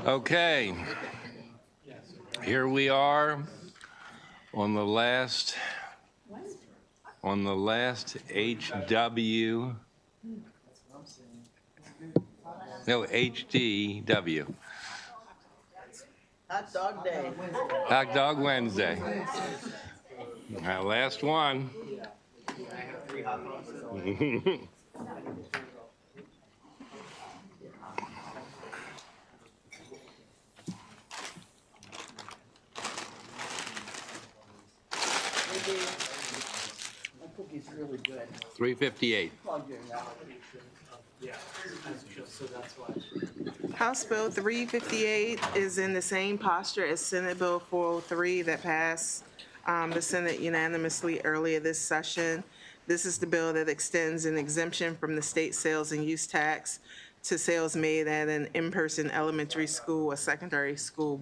Okay, here we are on the last HW, no, HDW. Hot Dog Day. Hot Dog Wednesday. Our last one. My cookie's really good. 358. Plug your mouth. Yeah, so that's why. House Bill 358 is in the same posture as Senate Bill 403 that passed the Senate unanimously earlier this session. This is the bill that extends an exemption from the state sales and use tax to sales made at an in-person elementary school or secondary school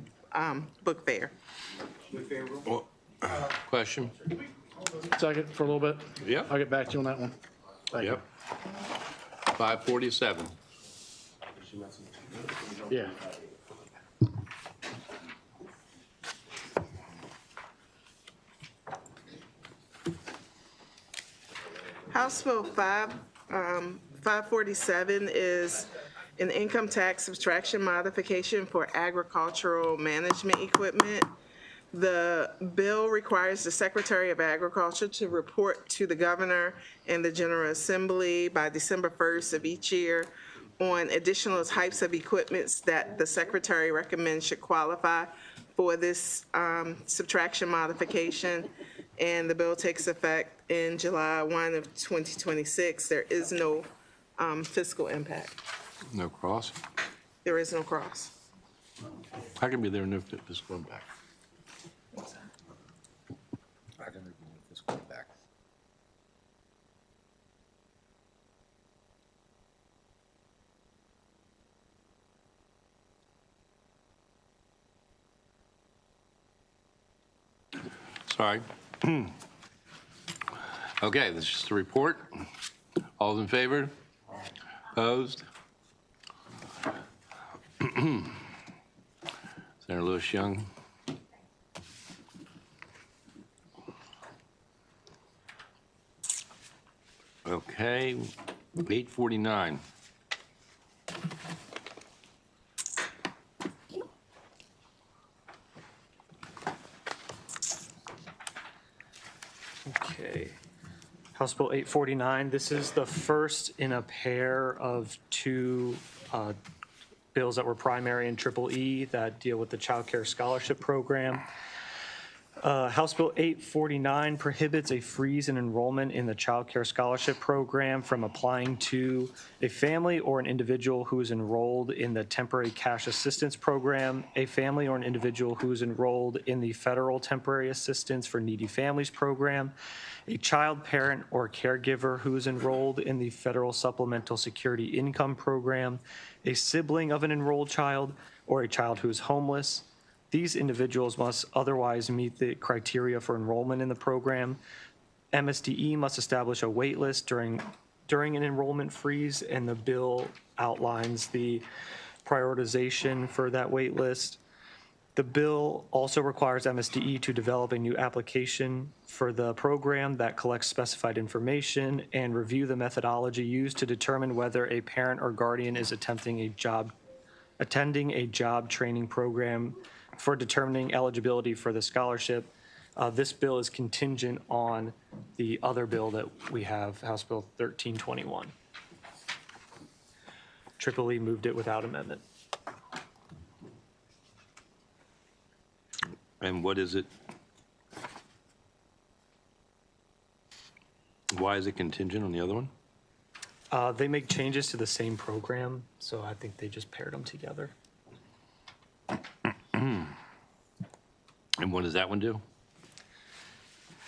book fair. Question? Second for a little bit. Yep. I'll get back to you on that one. Thank you. Yep. 547. Yeah. House Bill 547 is an income tax subtraction modification for agricultural management equipment. The bill requires the Secretary of Agriculture to report to the Governor and the General Assembly by December 1st of each year on additional types of equipments that the Secretary recommends should qualify for this subtraction modification. And the bill takes effect in July 1 of 2026. There is no fiscal impact. No cross? There is no cross. How can be there no fiscal impact? I can remove this going back. Sorry. Okay, this is just a report. All in favor? Opposed? Senator Lewis Young. Okay, 849. Okay. House Bill 849, this is the first in a pair of two bills that were primary and triple E that deal with the Child Care Scholarship Program. House Bill 849 prohibits a freeze in enrollment in the Child Care Scholarship Program from applying to a family or an individual who is enrolled in the Temporary Cash Assistance Program, a family or an individual who is enrolled in the Federal Temporary Assistance for Needy Families Program, a child, parent, or caregiver who is enrolled in the Federal Supplemental Security Income Program, a sibling of an enrolled child, or a child who is homeless. These individuals must otherwise meet the criteria for enrollment in the program. MSDE must establish a wait list during an enrollment freeze, and the bill outlines the prioritization for that wait list. The bill also requires MSDE to develop a new application for the program that collects specified information and review the methodology used to determine whether a parent or guardian is attending a job training program for determining eligibility for the scholarship. This bill is contingent on the other bill that we have, House Bill 1321. Triple E moved it without amendment. And what is it? Why is it contingent on the other one? They make changes to the same program, so I think they just paired them together. And what does that one do?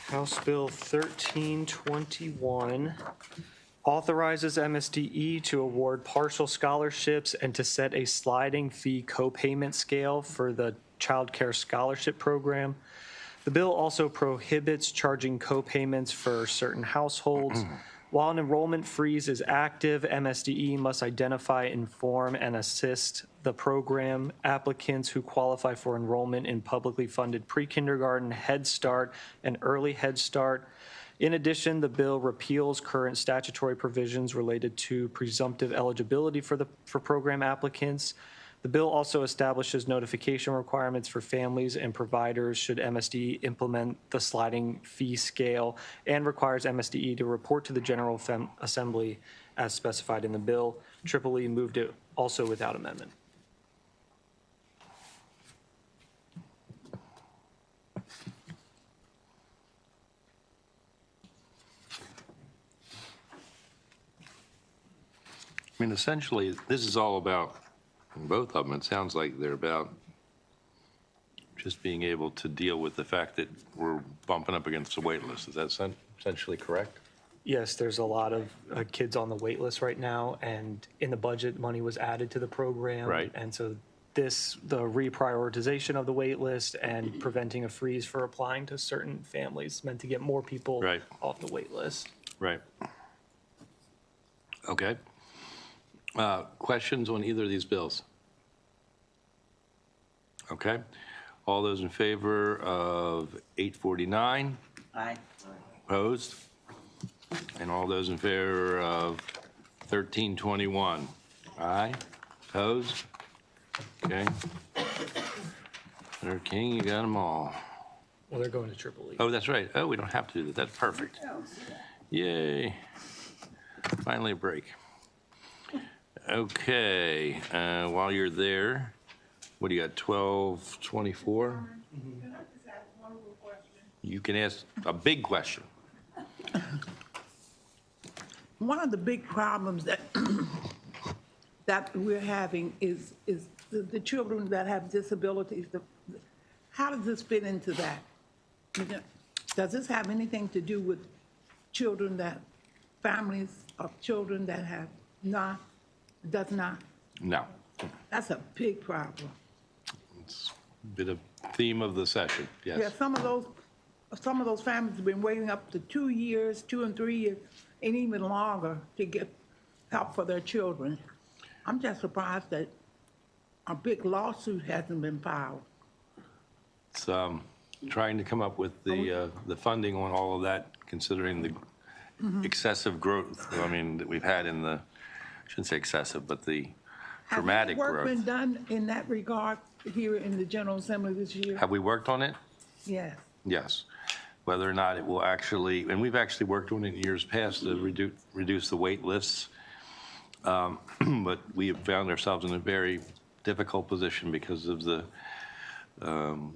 House Bill 1321 authorizes MSDE to award partial scholarships and to set a sliding fee co-payment scale for the Child Care Scholarship Program. The bill also prohibits charging co-payments for certain households. While an enrollment freeze is active, MSDE must identify, inform, and assist the program applicants who qualify for enrollment in publicly funded pre-kindergarten, Head Start, and Early Head Start. In addition, the bill repeals current statutory provisions related to presumptive eligibility for program applicants. The bill also establishes notification requirements for families and providers should MSDE implement the sliding fee scale, and requires MSDE to report to the General Assembly as specified in the bill. Triple E moved it also without amendment. I mean, essentially, this is all about, both of them, it sounds like they're about just being able to deal with the fact that we're bumping up against the wait list. Is that essentially correct? Yes, there's a lot of kids on the wait list right now, and in the budget, money was added to the program. Right. And so the reprioritization of the wait list and preventing a freeze for applying to certain families meant to get more people Right. off the wait list. Right. Okay. Questions on either of these bills? Okay. All those in favor of 849? Aye. Opposed? And all those in favor of 1321? Aye? Opposed? Okay. Senator King, you got them all. Well, they're going to Triple E. Oh, that's right. Oh, we don't have to do that. That's perfect. Yay. Finally a break. Okay, while you're there, what do you got, 1224? You can ask a big question. One of the big problems that that we're having is the children that have disabilities. How does this fit into that? Does this have anything to do with children families of children that have not, does not? No. That's a big problem. It's been a theme of the session, Yeah, yes. some of those families have been waiting up to 2 years, 2 and 3 years, and even longer to get help for their children. I'm just surprised that a big lawsuit hasn't been filed. It's trying to come up with the funding on all of that, considering the excessive growth, I mean, that we've had in the, I shouldn't say excessive, but the dramatic Has any work been growth. done in that regard here in the General Assembly this year? Have we worked on it? Yes. Yes. Whether or not it will actually, and we've actually worked on it in years past to reduce the wait lists. But we have found ourselves in a very difficult position because of the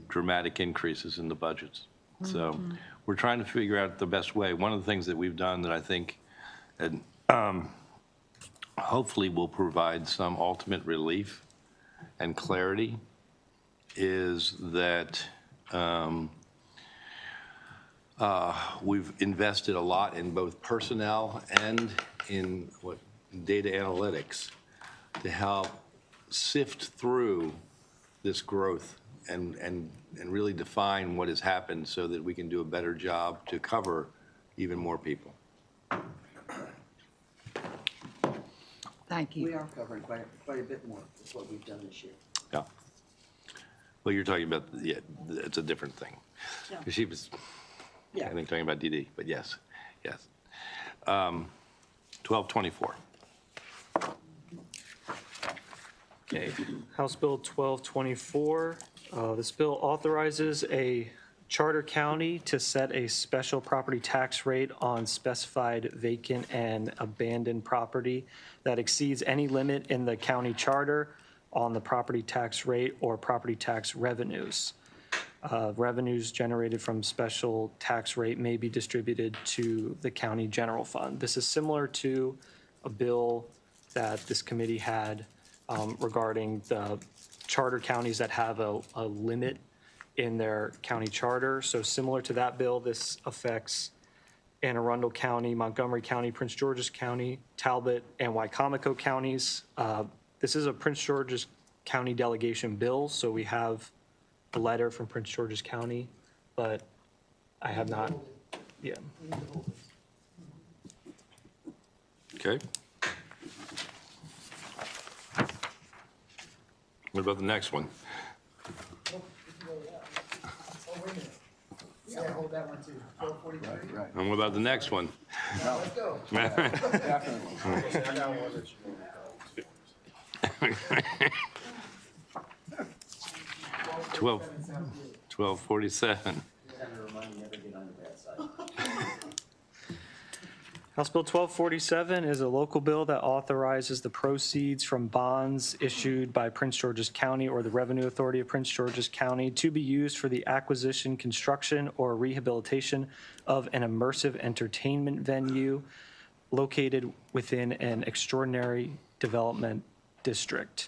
dramatic increases in the budgets. So we're trying to figure out the best way. One of the things that we've done that I think hopefully will provide some ultimate relief and clarity is that we've invested a lot in both personnel and in data analytics to help sift through this growth and really define what has happened so that we can do a better job to cover even more people. Thank We you. are covering quite a bit more than what we've done this year. Yeah. Well, you're talking about, yeah, it's a different thing. Yeah. She was, Yeah. I think, talking about DD, but yes, yes. 1224. Okay, House Bill 1224. This bill authorizes a charter county to set a special property tax rate on specified vacant and abandoned property that exceeds any limit in the county charter on the property tax rate or property tax revenues. Revenues generated from special tax rate may be distributed to the county general fund. This is similar to a bill that this committee had regarding the charter counties that have a limit in their county charter. So similar to that bill, this affects Anne Arundel County, Montgomery County, Prince George's County, Talbot, and Wycomico counties. This is a Prince George's County delegation bill, so we have a letter from Prince George's County, but I have not, yeah. Okay. What about the next one? Yeah, hold that one too. 1243. Right. And what about the next one? Let's go. Definitely. 1247. House Bill 1247 is a local bill that authorizes the proceeds from bonds issued by Prince George's County or the Revenue Authority of Prince George's County to be used for the acquisition, construction, or rehabilitation of an immersive entertainment venue located within an extraordinary development district.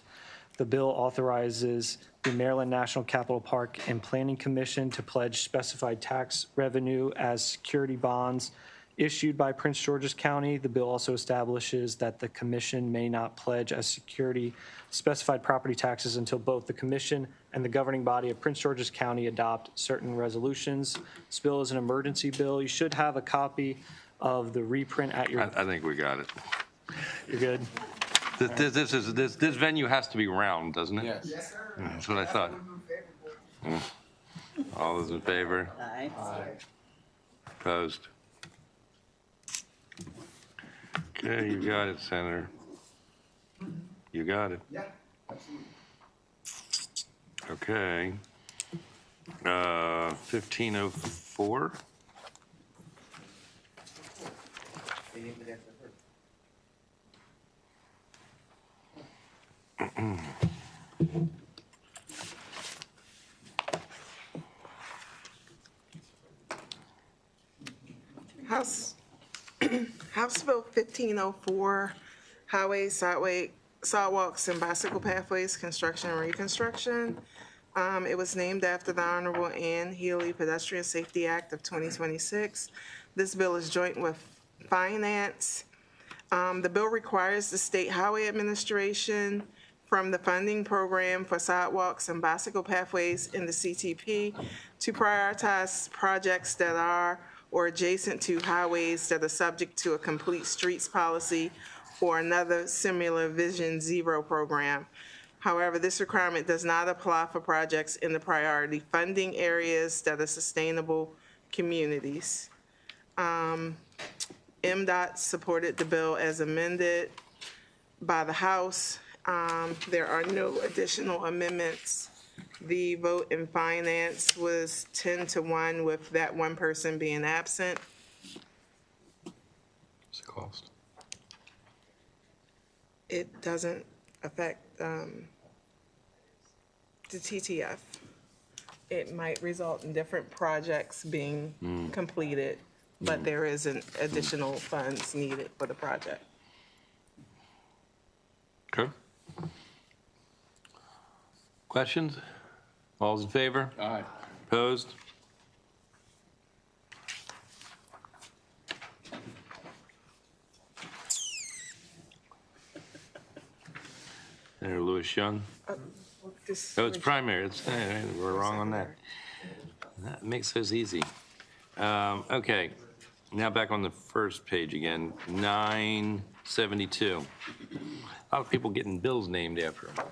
The bill authorizes the Maryland National Capital Park and Planning Commission to pledge specified tax revenue as security bonds issued by Prince George's County. The bill also establishes that the commission may not pledge as security specified property taxes until both the commission and the governing body of Prince George's County adopt certain resolutions. This bill is an emergency bill. You should have a copy of the reprint at your, I think we got it. you're good. This venue has to be round, doesn't it? Yes. Yes, sir. That's what I thought. All those in favor? Aye. Opposed? Okay, you got it, Senator. You got it. Yeah, absolutely. Okay. 1504. House Bill 1504, highways, sidewalks, and bicycle pathways, construction and reconstruction. It was named after the Honorable Ann Healy Pedestrian Safety Act of 2026. This bill is joint with Finance. The bill requires the State Highway Administration from the funding program for sidewalks and bicycle pathways in the CTP to prioritize projects that are or adjacent to highways that are subject to a complete streets policy or another similar Vision Zero program. However, this requirement does not apply for projects in the priority funding areas that are sustainable communities. MDOT supported the bill as amended by the House. There are no additional amendments. The vote in Finance was 10-1 with that one person being absent. What's the cost? It doesn't affect the TTF. It might result in different projects being completed, but there isn't additional funds needed for the project. Okay. Questions? All's in favor? Aye. Opposed? Senator Lewis Young. This Oh, it's was- primary. We're wrong on that. That makes those easy. Okay, now back on the first page again, 972. A lot of people getting bills named after them.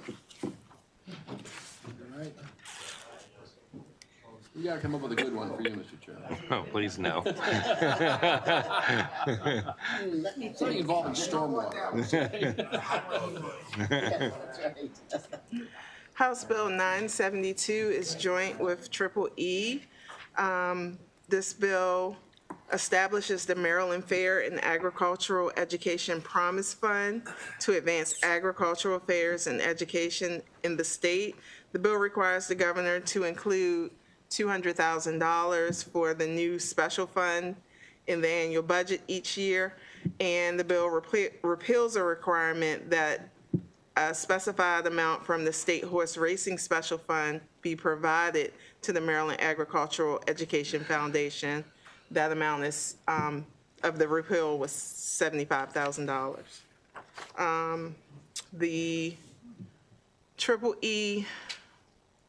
We gotta come up with a good one for you, Mr. Chairman. Oh, please no. Let me Something involving stormwater. House Bill 972 is joint with Triple E. This bill establishes the Maryland Fair and Agricultural Education Promise Fund to advance agricultural affairs and education in the state. The bill requires the governor to include $200,000 for the new special fund in the annual budget each year. And the bill repeals a requirement that a specified amount from the State Horse Racing Special Fund be provided to the Maryland Agricultural Education Foundation. That amount is, of the repeal was $75,000. The Triple E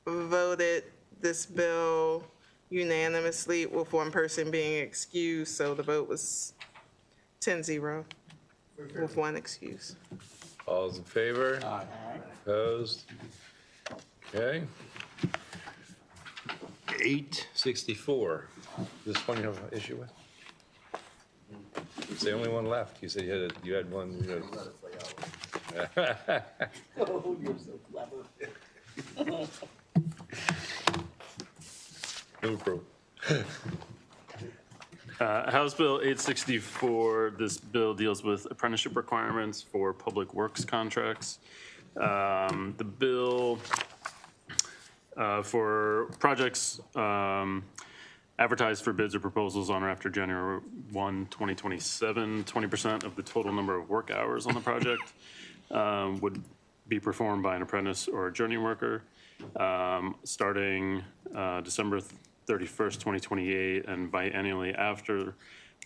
voted this bill unanimously with one person being excused, so the vote was 10-0. with one excuse. All's in favor? Aye. Opposed? Okay. 864. This one you have an issue with? It's the only one left. You said you had one. Oh, you're so clever. Move approve. House Bill 864, this bill deals with apprenticeship requirements for public works contracts. The bill for projects advertised for bids or proposals on or after January 1, 2027, 20% of the total number of work hours on the project would be performed by an apprentice or a journeyman worker, starting December 31st, 2028, and biennially after.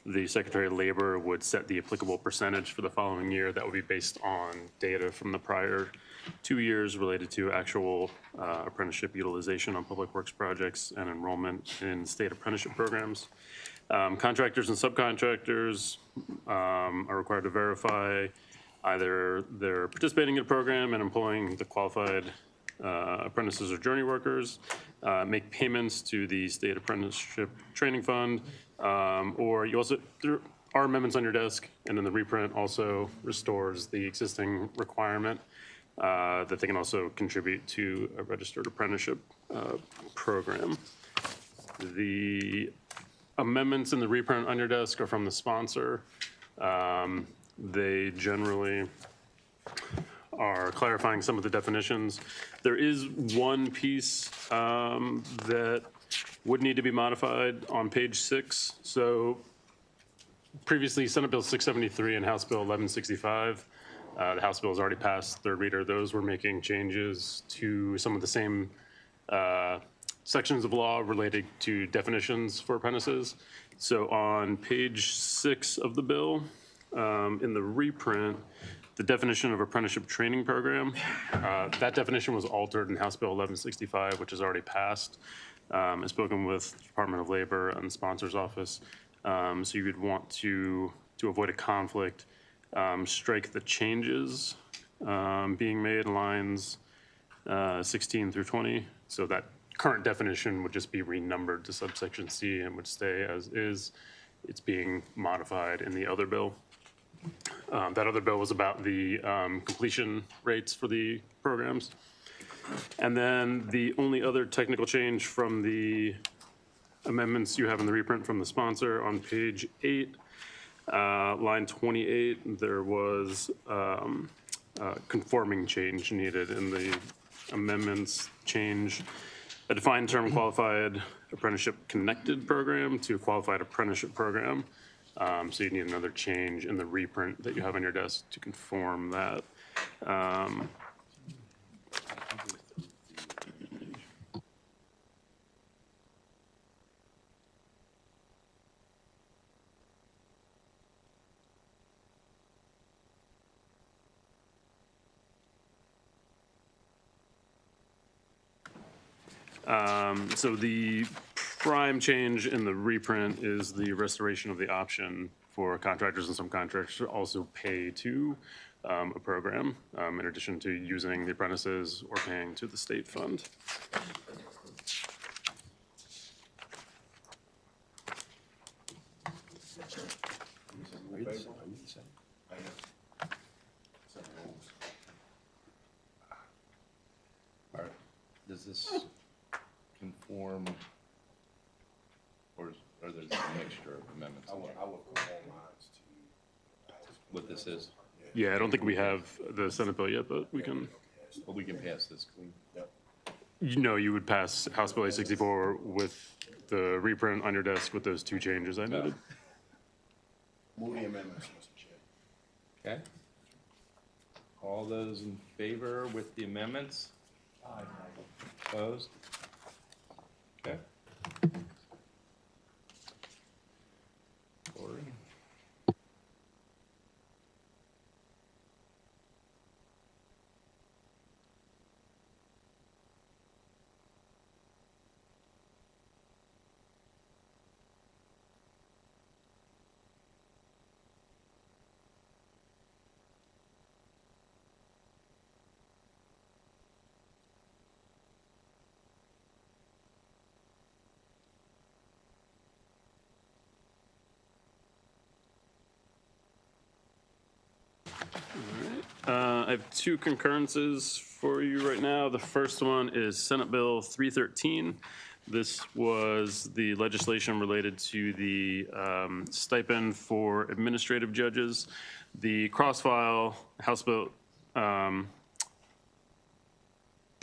The Secretary of Labor would set the applicable percentage for the following year. That would be based on data from the prior 2 years related to actual apprenticeship utilization on public works projects and enrollment in state apprenticeship programs. Contractors and subcontractors are required to verify either they're participating in a program and employing the qualified apprentices or journey workers, make payments to the state apprenticeship training fund, or you also, there are amendments on your desk, and then the reprint also restores the existing requirement that they can also contribute to a registered apprenticeship program. The amendments in the reprint on your desk are from the sponsor. They generally are clarifying some of the definitions. There is one piece that would need to be modified on page 6. So previously, Senate Bill 673 and House Bill 1165. The House bill has already passed third reader. Those were making changes to some of the same sections of law related to definitions for apprentices. So on page 6 of the bill, in the reprint, the definition of apprenticeship training program, that definition was altered in House Bill 1165, which has already passed. I've spoken with the Department of Labor and the sponsor's office. So you would want to avoid a conflict, strike the changes being made in lines 16 through 20. So that current definition would just be renumbered to subsection C and would stay as is. It's being modified in the other bill. That other bill was about the completion rates for the programs. And then the only other technical change from the amendments you have in the reprint from the sponsor on page 8, line 28, there was a conforming change needed in the amendments. Change a defined term qualified apprenticeship connected program to qualified apprenticeship program. So you need another change in the reprint that you have on your desk to conform that. So the prime change in the reprint is the restoration of the option for contractors and subcontractors to also pay to a program, in addition to using the apprentices or paying to the state fund. All right. Does this conform, or are there a mixture of amendments? I would conform mine to. What this is? Yeah, I don't think we have the Senate bill yet, but we can. But we can pass this clean. You would pass House Bill 864 with the reprint on your desk with those two changes I noted. Move the amendments, Mr. Chair. Okay. All those in favor with the amendments? Aye. Opposed? Okay. Lori? I have two concurrences for you right now. The first one is Senate Bill 313. This was the legislation related to the stipend for administrative judges. The cross-file House Bill, the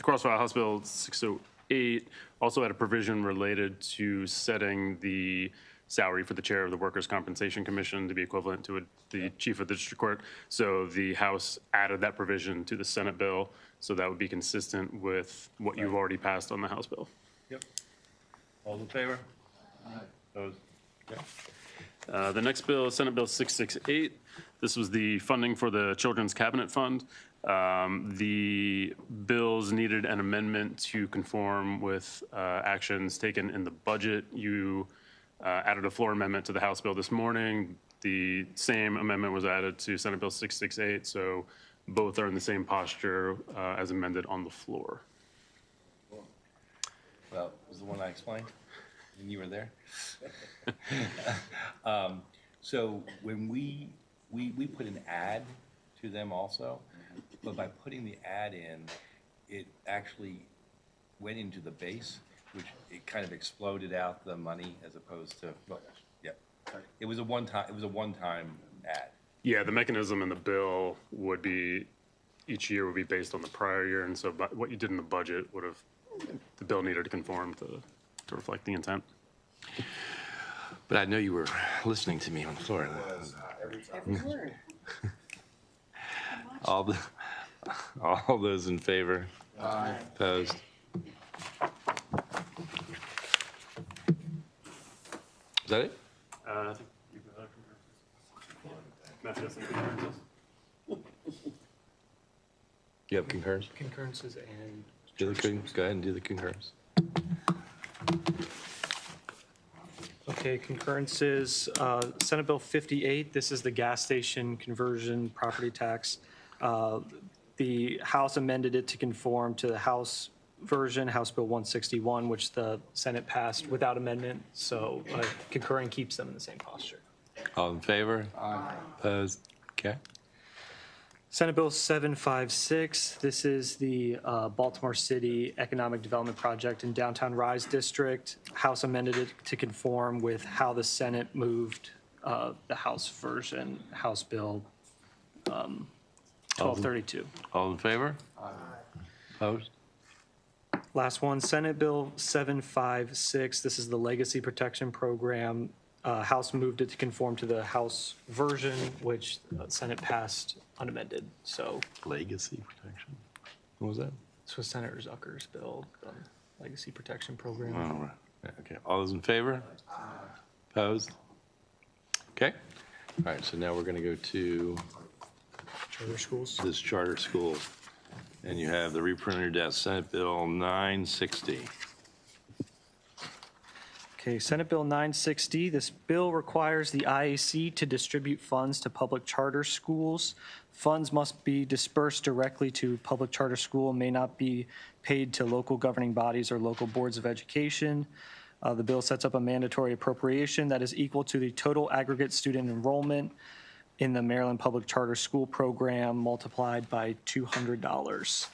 cross-file House Bill 608 also had a provision related to setting the salary for the chair of the Workers' Compensation Commission to be equivalent to the chief of the district court. So the House added that provision to the Senate bill, so that would be consistent with what you've already passed on the House bill. Yep. All in favor? Opposed? Okay. The next bill is Senate Bill 668. This was the funding for the Children's Cabinet Fund. The bills needed an amendment to conform with actions taken in the budget. You added a floor amendment to the House bill this morning. The same amendment was added to Senate Bill 668, so both are in the same posture as amended on the floor. Well, was the one I explained, and you were there? So when we put an ad to them also, but by putting the ad in, it actually went into the base, which it kind of exploded out the money as opposed to, well, yeah. It was a one-time ad. Yeah, the mechanism in the bill would be, each year would be based on the prior year, and so what you did in the budget would have, the bill needed to conform to reflect the intent. But I know you were listening to me on the floor. Every word. All those in favor? Aye. Opposed? Is that it? I think you've got concurrences. Matt, you got some concurrences? You have concurrence? Concurrences and Go ahead and do the concurrence. Okay, concurrences, Senate Bill 58, this is the gas station conversion property tax. The House amended it to conform to the House version, House Bill 161, which the Senate passed without amendment, so concurring keeps them in the same posture. All in favor? Aye. Opposed? Okay. Senate Bill 756, this is the Baltimore City Economic Development Project in Downtown Rise District. House amended it to conform with how the Senate moved the House version, House Bill 1232. All in favor? Aye. Opposed? Last one, Senate Bill 756, this is the Legacy Protection Program. House moved it to conform to the House version, which Senate passed unamended, so. Legacy protection? What was that? This was Senator Zucker's bill, the Legacy Protection Program. Oh, right. Yeah, okay. All those in favor? Opposed? Okay. All right, so now we're going to go to Charter schools. this charter school. And you have the reprint on your desk, Senate Bill 960. Okay, Senate Bill 960, this bill requires the IAC to distribute funds to public charter schools. Funds must be dispersed directly to public charter school and may not be paid to local governing bodies or local boards of education. The bill sets up a mandatory appropriation that is equal to the total aggregate student enrollment in the Maryland Public Charter School Program multiplied by $200.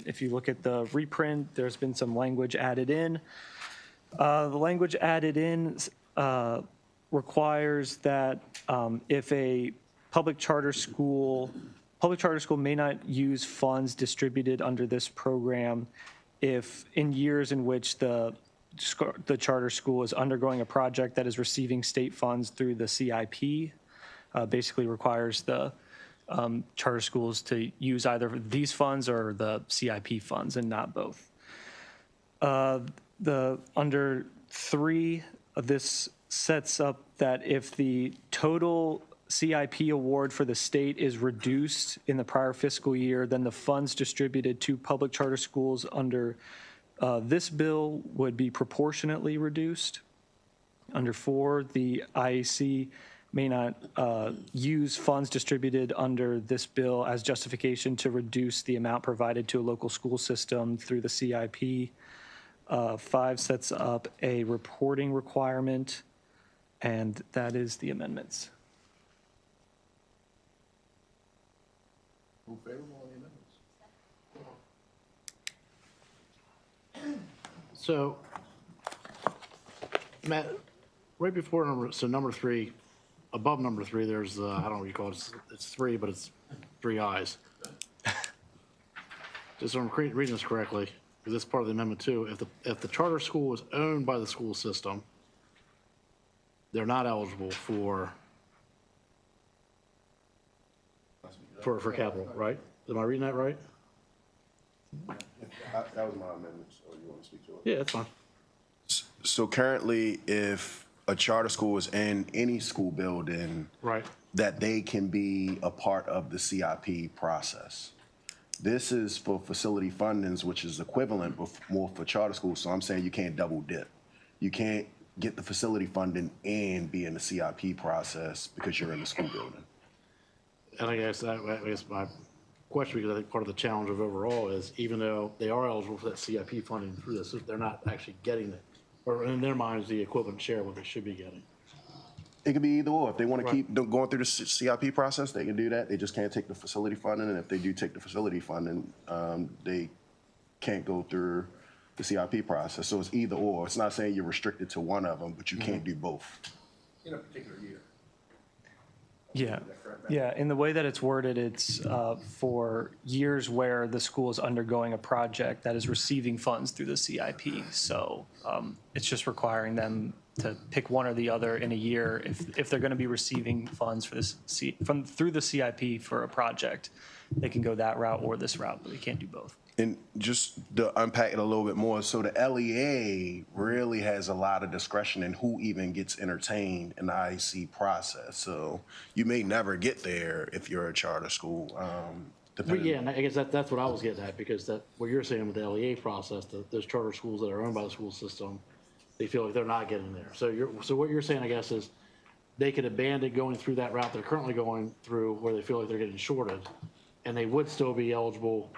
If you look at the reprint, there's been some language added in. The language added in requires that if a public charter school may not use funds distributed under this program if in years in which the charter school is undergoing a project that is receiving state funds through the CIP, basically requires the charter schools to use either these funds or the CIP funds and not both. Under 3, this sets up that if the total CIP award for the state is reduced in the prior fiscal year, then the funds distributed to public charter schools under this bill would be proportionately reduced. Under 4, the IAC may not use funds distributed under this bill as justification to reduce the amount provided to a local school system through the CIP. 5 sets up a reporting requirement, and that is the amendments. Move favorable on the amendments. So, Matt, right before number three, above number three, there's, I don't know what you call it, it's three, but it's three eyes. Just so I'm reading this correctly, because this is part of the amendment too, if the charter school is owned by the school system, they're not eligible for capital, right? Am I reading that right? That was my amendment, so you want to speak to it? Yeah, that's fine. So currently, if a charter school is in any school building, Right. that they can be a part of the CIP process. This is for facility fundings, which is equivalent, but more for charter schools. So I'm saying you can't double dip. You can't get the facility funding and be in the CIP process because you're in the school building. And I guess my question, because I think part of the challenge of overall is even though they are eligible for that CIP funding through this, they're not actually getting it, or in their minds, the equivalent share of what they should be getting. It could be either or. If they want to Right. keep going through the CIP process, they can do that. They just can't take the facility funding. And if they do take the facility funding, they can't go through the CIP process. So it's either or. It's not saying you're restricted to one of them, but you can't do both. In a particular year. Yeah, in the way that it's worded, it's for years where the school is undergoing a project that is receiving funds through the CIP. So it's just requiring them to pick one or the other in a year if they're going to be receiving funds for this through the CIP for a project. They can go that route or this route, but they can't do both. And just to unpack it a little bit more, so the LEA really has a lot of discretion in who even gets entertained in the IEC process. So you may never get there if you're a charter school. But yeah, and I guess that's what I was getting at, because that what you're saying with the LEA process, those charter schools that are owned by the school system, they feel like they're not getting there. So what you're saying, I guess, is they could abandon going through that route they're currently going through, where they feel like they're getting shorted, and they would still be eligible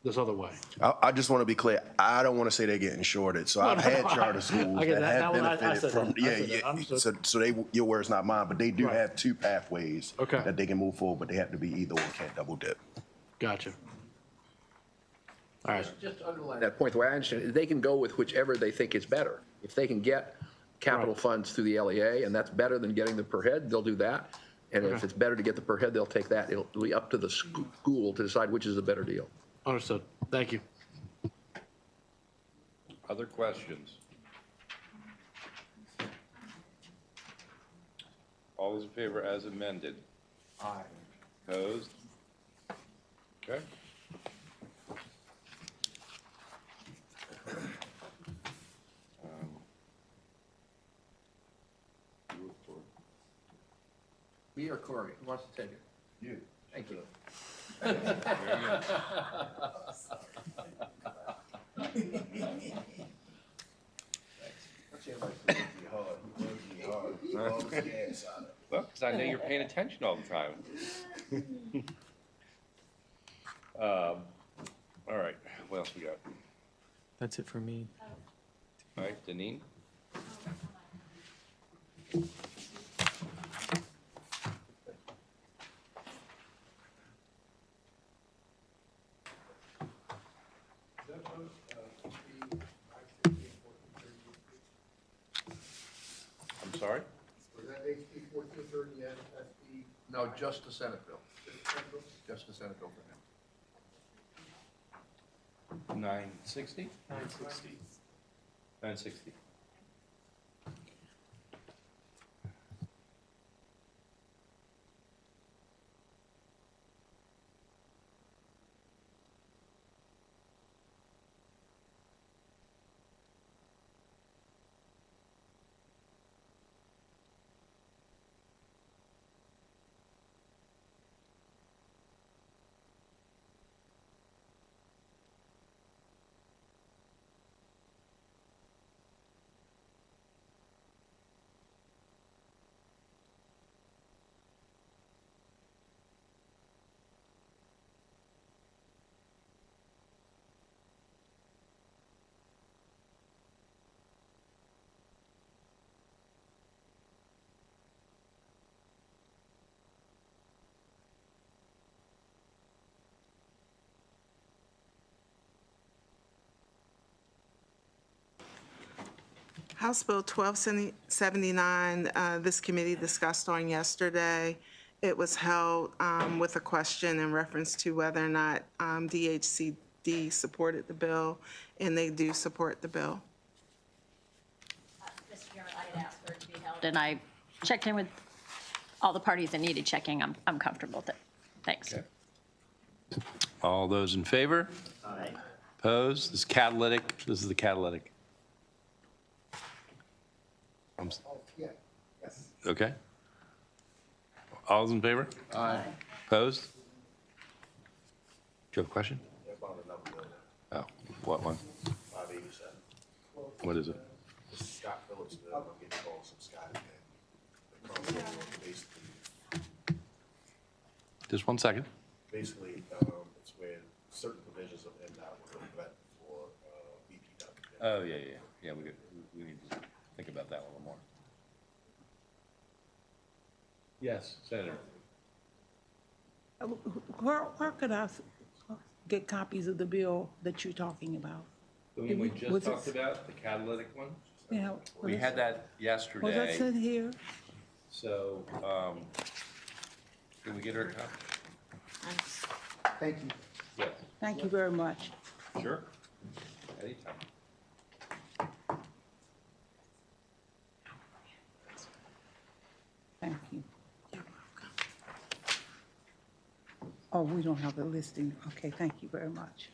this other way. I just want to be clear. I don't want to say they're getting shorted. So I've had charter schools I get that that. have Now, I benefited said from. that. I said that. Understood. So your word's not mine, but they do Right. have two pathways Okay. that they can move forward, but they have to be either or. Can't double dip. Gotcha. All right. Just to underline that point, the way I understand it, they can go with whichever they think is better. If they can get capital Right. funds through the LEA, and that's better than getting the per head, they'll do that. And if Okay. it's better to get the per head, they'll take that. It'll be up to the school to decide which is a better deal. Understood. Thank you. Other questions? All those in favor as amended? Aye. Opposed? Okay. Me or Corey? Who wants to take it? You. Thank you. Well, because I know you're paying attention all the time. All right, what else we got? That's it for me. All right, Deneen? I'm sorry? Was that HB 1430 and SB? No, just the Senate bill. Just the Senate bill for now. 960? 960. 960. House Bill 1279, this committee discussed on yesterday. It was held with a question in reference to whether or not DHCD supported the bill, and they do support the bill. Mr. Chairman, I had asked for it to be held, and I checked in with all the parties that needed checking. I'm comfortable with it. Thanks. Okay. All those in favor? Aye. Opposed? This is catalytic. This is the catalytic. Yeah, yes. Okay. All those in favor? Aye. Opposed? Do you have a question? Oh, what one? 587. What is it? Scott Phillips, I'm getting calls from Scott again. The council basically, Just 1 second. basically, it's when certain provisions of MDOT were implemented for BPW. Oh, yeah. Yeah, we need to think about that a little more. Yes, Senator. Where could I get copies of the bill that you're talking about? The one we Was just it- talked about, the catalytic one? Yeah. We had that Was that yesterday, sent here? so, can we get her a copy? Thank you. Yes. Thank you very much. Sure. Anytime. Thank you. Oh, we don't have the listing. Okay, thank you very much.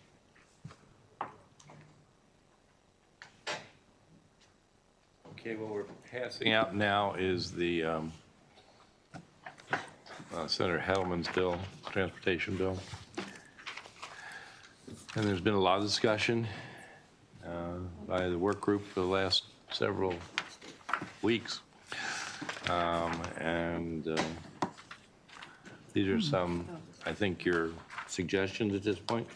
Okay, what we're passing out now is the Senator Heddleman's bill, transportation bill. And there's been a lot of discussion by the work group for the last several weeks. These are some, I think, your suggestions at this point?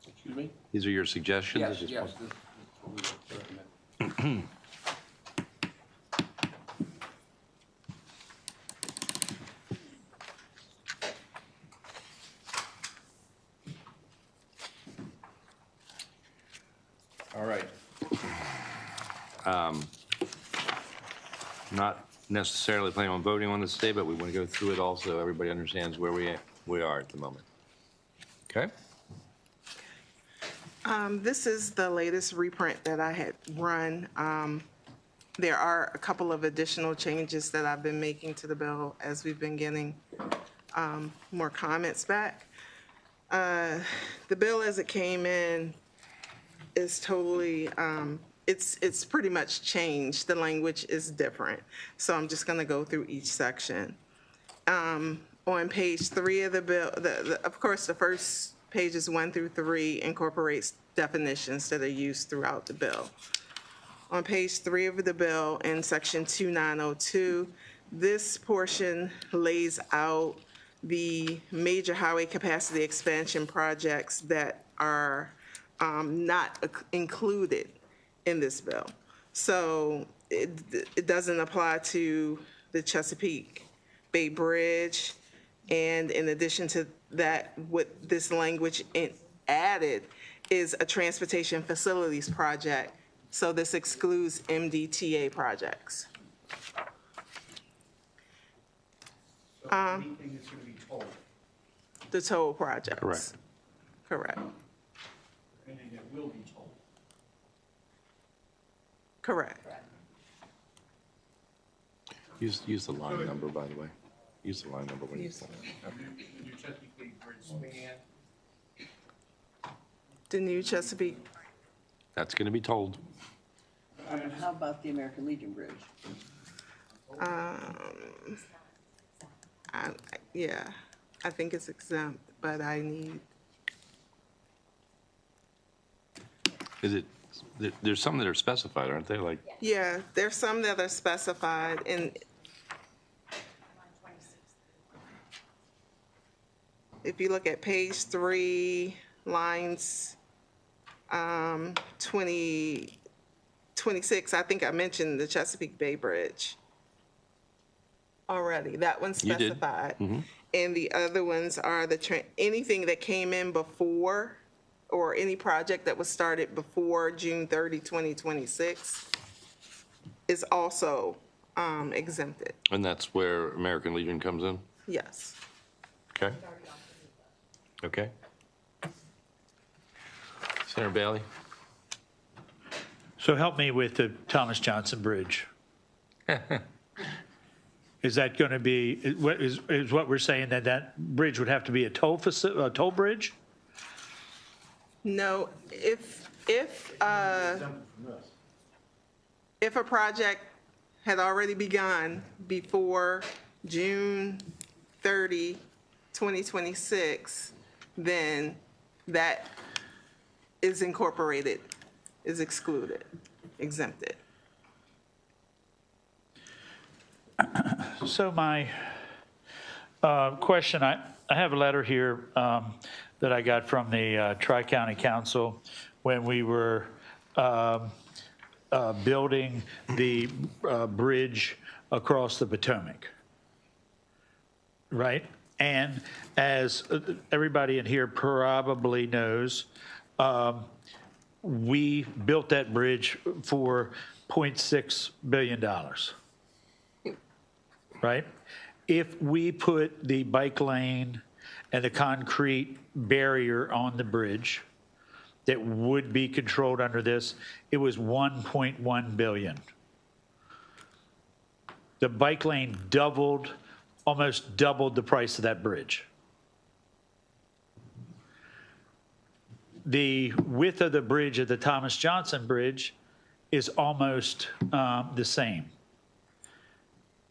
Excuse me? These are your suggestions at Yes, this yes. point? This is what we recommend. All right. Not necessarily planning on voting on this today, but we want to go through it all so everybody understands where we are at the moment. Okay? This is the latest reprint that I had run. There are a couple of additional changes that I've been making to the bill as we've been getting more comments back. The bill as it came in is totally, it's pretty much changed. The language is different. So I'm just going to go through each section. On page 3 of the bill, of course, the first pages 1 through 3 incorporates definitions that are used throughout the bill. On page 3 of the bill in section 2902, this portion lays out the major highway capacity expansion projects that are not included in this bill. So it doesn't apply to the Chesapeake Bay Bridge. And in addition to that, what this language added is a transportation facilities project. So this excludes MDTA projects. So anything that's gonna be told, The toll projects. Correct. Correct. anything that will be told. Correct. Use the line number, by the way. Use the line number when you. The new Chesapeake Bay Bridge span, The new Chesapeake, That's going to be told. How about the American Legion Bridge? yeah, I think it's exempt, but I need, Is it, there's some that are specified, aren't they? Like, yeah, there's some that are specified in, if you look at page 3, lines 26, I think I mentioned the Chesapeake Bay Bridge already. That one's You did. specified. And the other ones are anything that came in before, or any project that was started before June 30, 2026. is also exempted. And that's where American Legion comes in? Yes. Okay. Okay. Senator Bailey? So help me with the Thomas Johnson Bridge. Is that going to be, is what we're saying that that bridge would have to be a toll bridge? No, if a project had already begun before June 30, 2026, then that is incorporated, is excluded, exempted. So my question, I have a letter here that I got from the Tri-County Council when we were building the bridge across the Potomac, right? And as everybody in here probably knows, we built that bridge for $0.6 billion. Right? If we put the bike lane and the concrete barrier on the bridge that would be controlled under this, it was 1.1 billion. The bike lane almost doubled the price of that bridge. The width of the bridge of the Thomas Johnson Bridge is almost the same.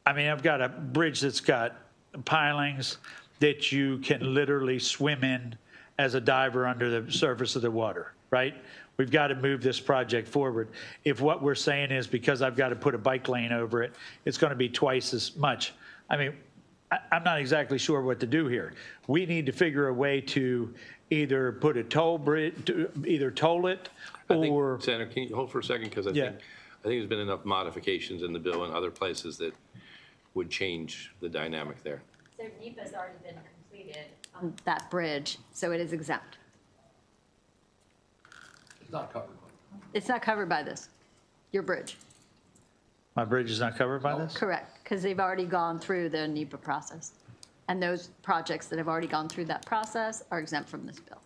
I mean, I've got a bridge that's got pilings that you can literally swim in as a diver under the surface of the water, right? We've got to move this project forward. If what we're saying is because I've got to put a bike lane over it, it's going to be twice as much. I mean, I'm not exactly sure what to do here. We need to figure a way to either put a toll bridge, either toll it or. Senator, can you hold for a second? Because I think there's been enough modifications in the bill and other places that would change the dynamic there. So NEPA's already been completed on that bridge, so it is exempt. It's not covered. It's not covered by this, your bridge. My bridge is not covered by this? Correct, because they've already gone through the NEPA process. And those projects that have already gone through that process are exempt from this bill.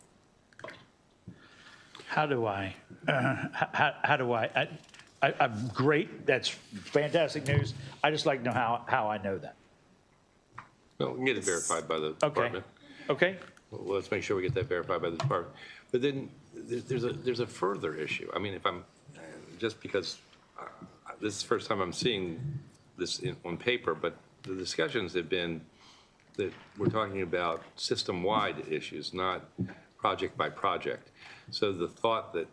How do I, I'm great, that's fantastic news. I just like to know how I know that. Well, we can get it verified by the Okay, department. okay. Well, let's make sure we get that verified by the department. But then there's a further issue. I mean, if I'm, just because this is the first time I'm seeing this on paper, but the discussions have been that we're talking about system-wide issues, not project by project. So the thought that,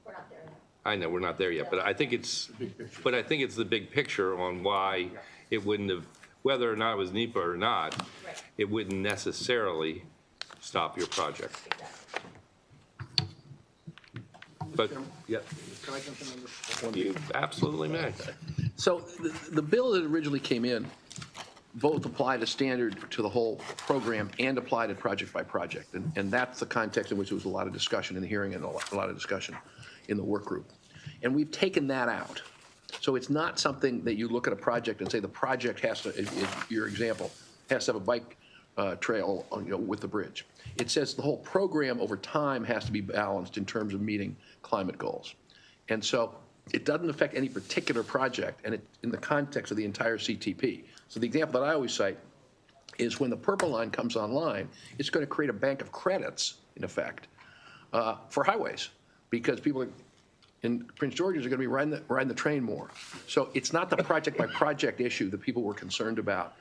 We're not there yet. I know we're not there yet, but I think it's the big picture on why it wouldn't have, whether or not it was NEPA or not, Right. it wouldn't necessarily stop your project. But, yeah, Can I jump in on this? One? you absolutely may. So the bill that originally came in both applied a standard to the whole program and applied it project by project. And that's the context in which there was a lot of discussion in the hearing and a lot of discussion in the work group. And we've taken that out. So it's not something that you look at a project and say the project has to, your example, has to have a bike trail with the bridge. It says the whole program over time has to be balanced in terms of meeting climate goals. And so it doesn't affect any particular project and in the context of the entire CTP. So the example that I always cite is when the Purple Line comes online, it's going to create a bank of credits, in effect, for highways, because people in Prince George's are going to be riding the train more. So it's not the project by project issue that people were concerned about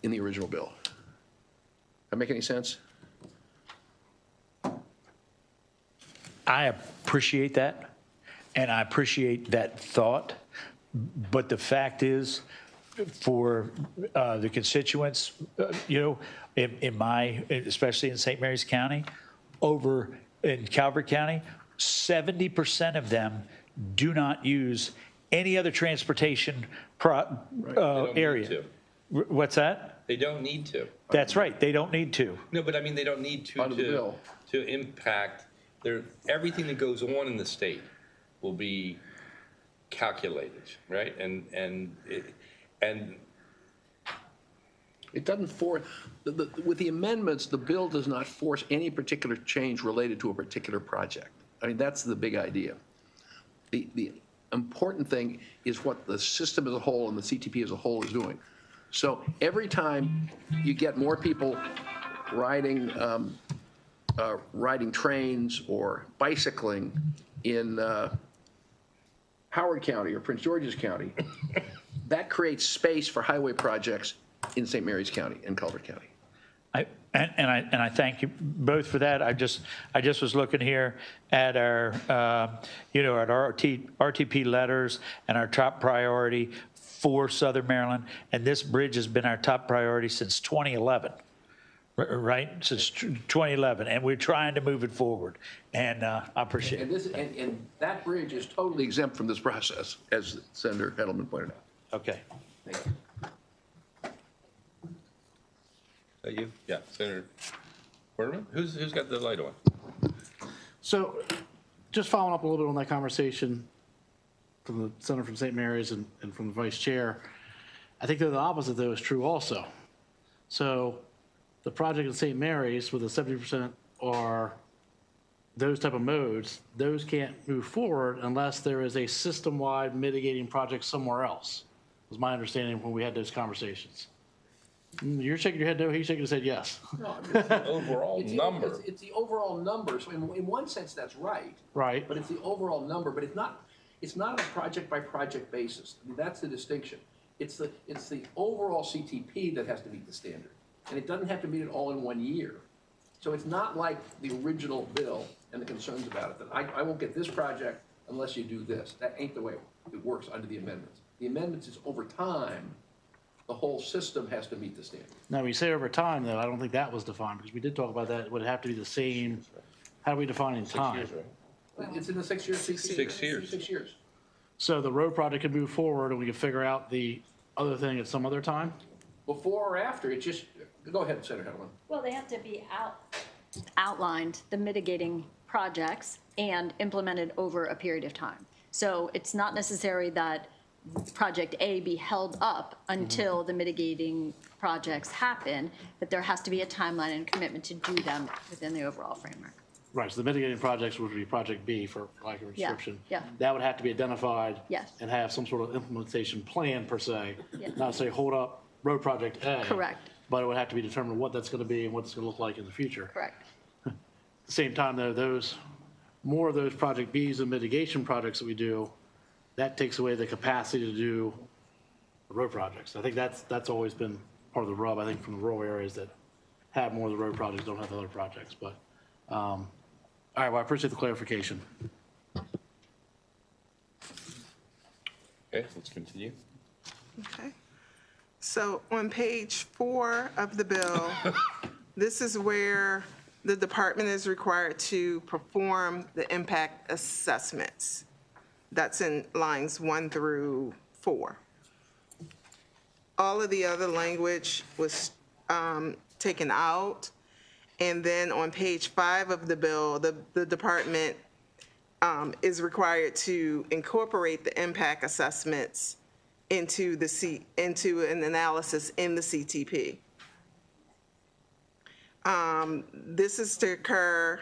in the original bill. That make any sense? I appreciate that, and I appreciate that thought, but the fact is, for the constituents, especially in St. Mary's County, over in Calvert County, 70% of them do not use any other transportation area. to. What's that? They don't need to. That's right, they don't need to. No, but I mean, they don't need to, Under the bill. to impact everything that goes on in the state will be calculated, right? And It doesn't force, with the amendments, the bill does not force any particular change related to a particular project. I mean, that's the big idea. The important thing is what the system as a whole and the CTP as a whole is doing. So every time you get more people riding trains or bicycling in Howard County or Prince George's County, that creates space for highway projects in St. Mary's County and Culver County. I thank you both for that. I just was looking here at our, at our RTP letters and our top priority for Southern Maryland, and this bridge has been our top priority since 2011, right? Since 2011, and we're trying to move it forward, and I appreciate it. And that bridge is totally exempt from this process, as Senator Edelman pointed out. Okay. Thank you. Is that you? Yeah, Senator Berman? Who's got the light on? So just following up a little bit on that conversation from the Senator from St. Mary's and from the Vice Chair, I think that the opposite, though, is true also. So the project in St. Mary's with the 70% are those type of modes, those can't move forward unless there is a system-wide mitigating project somewhere else, was my understanding when we had those conversations. You're shaking your head no, he's shaking his head yes. No, I mean, Overall number. It's the overall number. So in one sense, that's right. Right. But it's the overall number. But it's not on a project by project basis. I mean, that's the distinction. It's the overall CTP that has to meet the standard, and it doesn't have to meet it all in 1 year. So it's not like the original bill and the concerns about it that I won't get this project unless you do this. That ain't the way it works under the amendments. The amendments is over time. The whole system has to meet the standard. Now, when you say over time, though, I don't think that was defined, because we did talk about that. Would it have to be the same? How do we define in time? 6 years, right? It's in the 6 year CTP. 6 years. 6 years. So the road project could move forward, and we could figure out the other thing at some other time? Before or after, it just, go ahead, Senator Hedlund. Well, they have to be outlined, the mitigating projects, and implemented over a period of time. So it's not necessary that Project A be held up until the mitigating projects happen, but there has to be a timeline and commitment to do them within the overall framework. Right, so the mitigating projects would be Project B, for lack of a Yeah, description. yeah. That would have to be identified. Yes. And have some sort of implementation plan, per se. Yeah. Not say, hold up, road project A. Correct. But it would have to be determined what that's going to be and what it's going to look like in the future. Correct. At the same time, though, more of those Project Bs and mitigation projects that we do, that takes away the capacity to do the road projects. I think that's always been part of the rub, I think, from the rural areas that have more of the road projects, don't have the other projects. But, all right, well, I appreciate the clarification. Okay, let's continue. Okay. So on page 4 of the bill, this is where the department is required to perform the impact assessments. That's in lines 1 through 4. All of the other language was taken out. And then on page 5 of the bill, the department is required to incorporate the impact assessments into an analysis in the CTP. This is to occur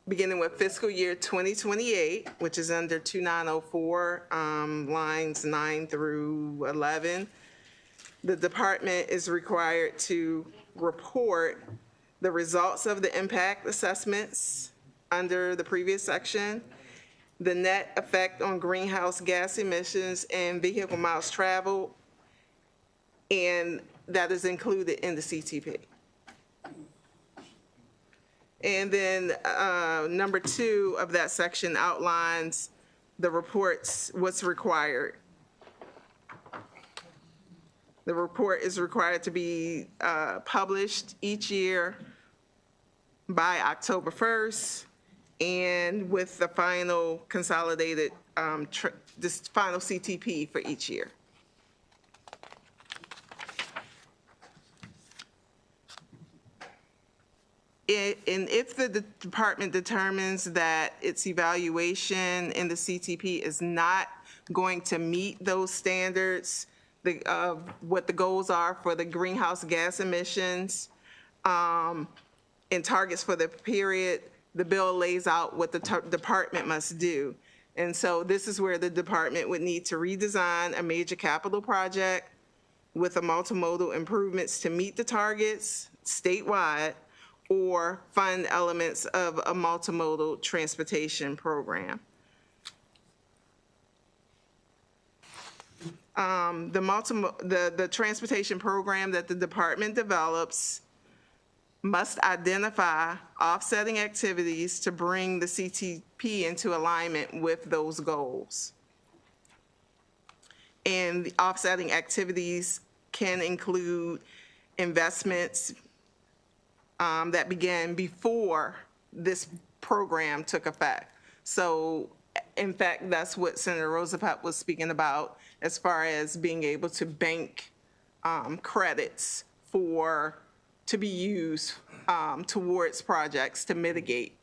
beginning with fiscal year 2028, which is under 2904, lines 9 through 11. The department is required to report the results of the impact assessments under the previous section, the net effect on greenhouse gas emissions and vehicle miles traveled, and that is included in the CTP. And then number 2 of that section outlines the reports, what's required. The report is required to be published each year by October 1st, and with the final consolidated, this final CTP for each year. And if the department determines that its evaluation in the CTP is not going to meet those standards, what the goals are for the greenhouse gas emissions, and targets for the period, the bill lays out what the department must do. And so this is where the department would need to redesign a major capital project with a multimodal improvements to meet the targets statewide, or fund elements of a multimodal transportation program. The transportation program that the department develops must identify offsetting activities to bring the CTP into alignment with those goals. And the offsetting activities can include investments that began before this program took effect. So in fact, that's what Senator Roosevelt was speaking about as far as being able to bank credits to be used towards projects to mitigate.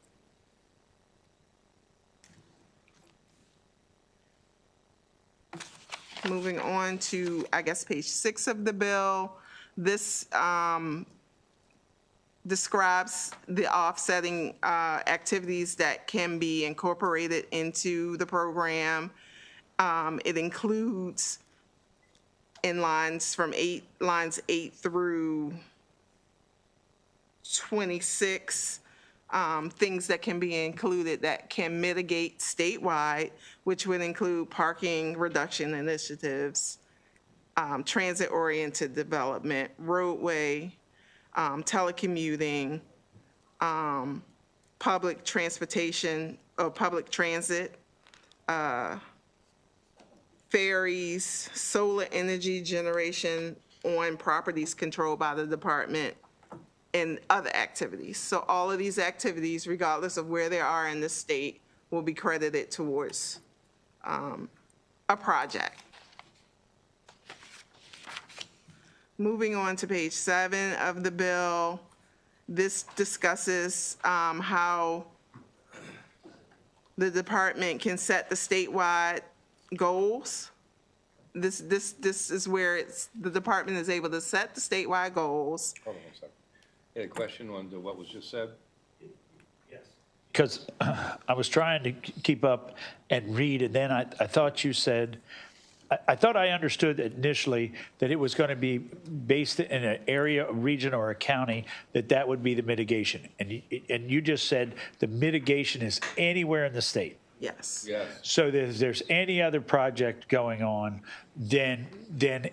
Moving on to, I guess, page 6 of the bill. This describes the offsetting activities that can be incorporated into the program. It includes in lines 8 through 26, things that can be included that can mitigate statewide, which would include parking reduction initiatives, transit-oriented development, roadway, telecommuting, public transportation, or public transit, ferries, solar energy generation on properties controlled by the department, and other activities. So all of these activities, regardless of where they are in the state, will be credited towards a project. Moving on to page 7 of the bill, this discusses how the department can set the statewide goals. This is where the department is able to set the statewide goals. Hold on one second. You had a question on what was just said? Because I was trying to keep up and read, and then I thought you said, I thought I understood initially that it was going to be based in an area, a region, or a county, that would be the mitigation. And you just said the mitigation is anywhere in the state. Yes. Yes. So if there's any other project going on, then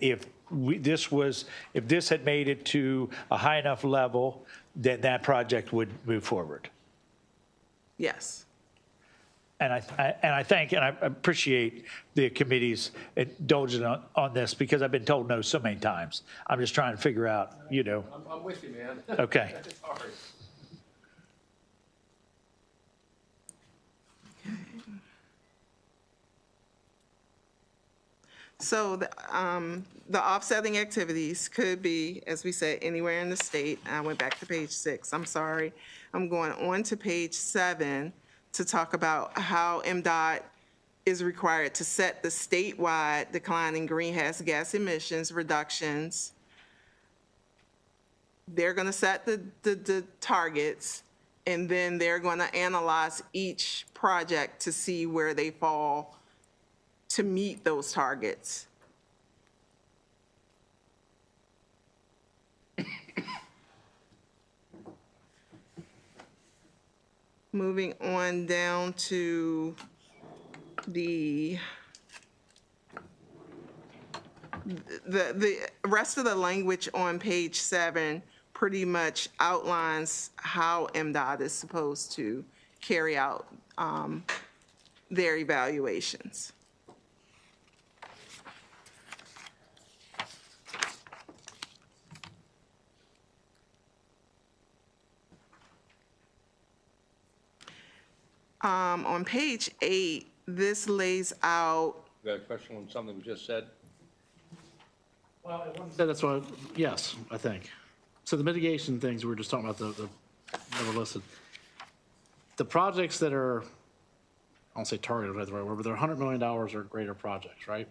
if this had made it to a high enough level, then that project would move forward. Yes. And I thank and I appreciate the committee's indulgence on this, because I've been told no so many times. I'm just trying to figure out, I'm with you, man. Okay. It's hard. So the offsetting activities could be, as we said, anywhere in the state. I went back to page 6. I'm sorry. I'm going on to page 7 to talk about how MDOT is required to set the statewide declining greenhouse gas emissions reductions. They're going to set the targets, and then they're going to analyze each project to see where they fall to meet those targets. Moving on down to the rest of the language on page 7 pretty much outlines how MDOT is supposed to carry out their evaluations. On page 8, this lays out. You got a question on something we just said? That's what, yes, I think. So the mitigation things, we were just talking about the never listened. The projects that are, I won't say targeted, right, the right word, but they're $100 million or greater projects, right?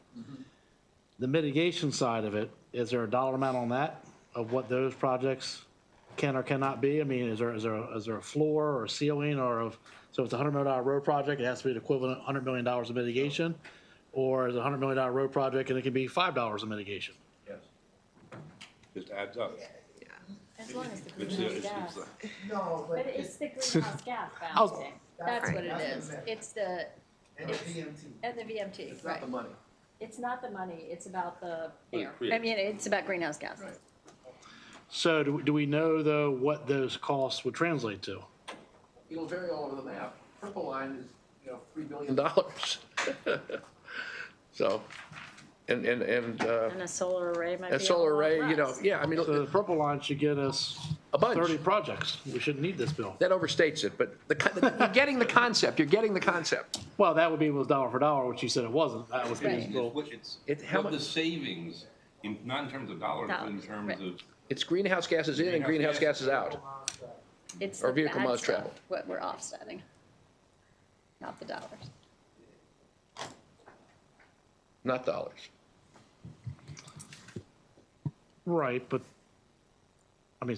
The mitigation side of it, is there a dollar amount on that of what those projects can or cannot be? I mean, is there a floor or a ceiling or of, so if it's a $100 million road project, it has to be the equivalent of $100 million of mitigation? Or is it a $100 million road project and it can be $5 of mitigation? Yes. Just adds up. As long as the It's- greenhouse it's- gas. No, But it's the greenhouse gas balancing. That's what it is. It's the, and the VMT, right. The money. It's not the money, it's about the air. creates. I mean, it's about greenhouse gas. So do we know, though, what those costs would translate to? It'll vary all over the map. Purple line is, $3 billion. So, and And a solar array might be a solar a lot array, less. yeah, I mean, So the purple line should get us a bunch. 30 projects. We shouldn't need this bill. That overstates it, but you're getting the concept, you're getting the concept. Well, that would be with dollar for dollar, which you said it wasn't. That was Right. his bill. It- how What mu- the savings, not in terms of dollars, but in Dollars, terms right. of It's greenhouse gases in and greenhouse gases out. It's or the vehicle bad miles stuff, traveled. what we're offsetting, not the dollars. Not dollars. Right, but, I mean,